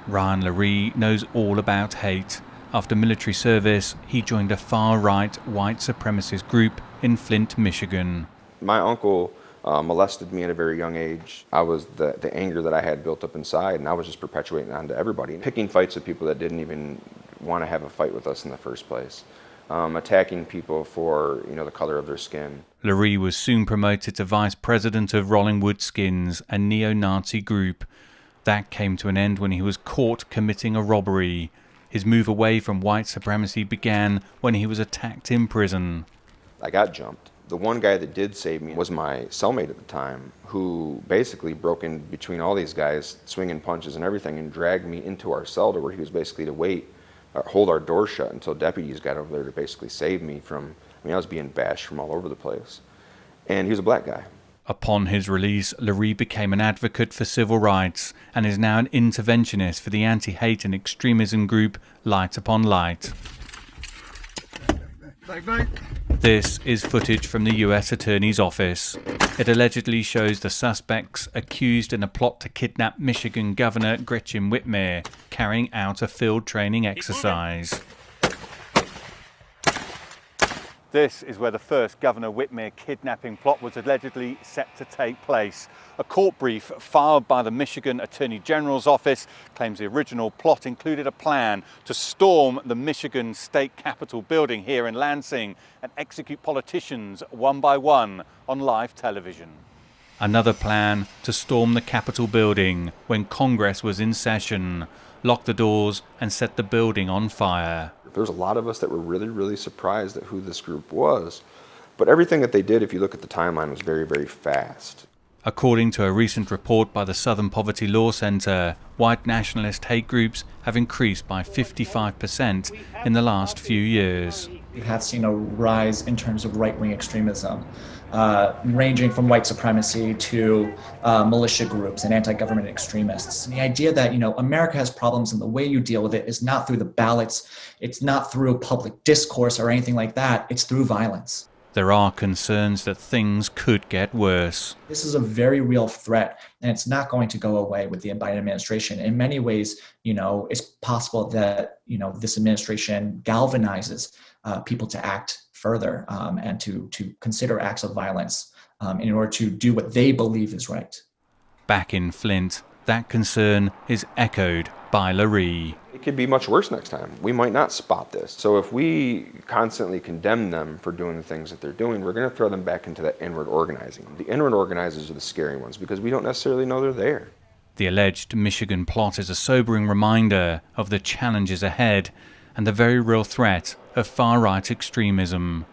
Ryan Laree knows all about hate. After military service, he joined a far-right white supremacist group in Flint, Michigan. My uncle molested me at a very young age. I was the anger that I had built up inside, and I was just perpetuating it onto everybody. Picking fights with people that didn't even want to have a fight with us in the first place. Attacking people for, the color of their skin. Laree was soon promoted to vice president of Rolling Wood Skins, a neo-Nazi group. That came to an end when he was caught committing a robbery. His move away from white supremacy began when he was attacked in prison. I got jumped. The one guy that did save me was my cellmate at the time, who basically broke in between all these guys, swinging punches and everything, and dragged me into our cell to where he was basically to wait, hold our door shut until deputies got over there to basically save me from, I was being bashed from all over the place. And he was a black guy. Upon his release, Laree became an advocate for civil rights and is now an interventionist for the anti-hate and extremism group Light Upon Light. This is footage from the US Attorney's Office. It allegedly shows the suspects accused in a plot to kidnap Michigan Governor Gretchen Whitmer carrying out a field training exercise. This is where the first Governor Whitmer kidnapping plot was allegedly set to take place. A court brief filed by the Michigan Attorney General's office claims the original plot included a plan to storm the Michigan State Capitol building here in Lansing and execute politicians one by one on live television. Another plan to storm the Capitol building when Congress was in session, lock the doors and set the building on fire. There's a lot of us that were really, really surprised at who this group was. But everything that they did, if you look at the timeline, was very, very fast. According to a recent report by the Southern Poverty Law Center, white nationalist hate groups have increased by 55% in the last few years. We have seen a rise in terms of right-wing extremism, ranging from white supremacy to militia groups and anti-government extremists. And the idea that, America has problems and the way you deal with it is not through the ballots, it's not through public discourse or anything like that, it's through violence. There are concerns that things could get worse. This is a very real threat, and it's not going to go away with the Biden administration. In many ways, it's possible that, this administration galvanizes people to act further and to consider acts of violence in order to do what they believe is right. Back in Flint, that concern is echoed by Laree. It could be much worse next time. We might not spot this. So if we constantly condemn them for doing the things that they're doing, we're going to throw them back into that inward organizing. The inward organizers are the scary ones because we don't necessarily know they're there. The alleged Michigan plot is a sobering reminder of the challenges ahead and the very real threat of far-right extremism.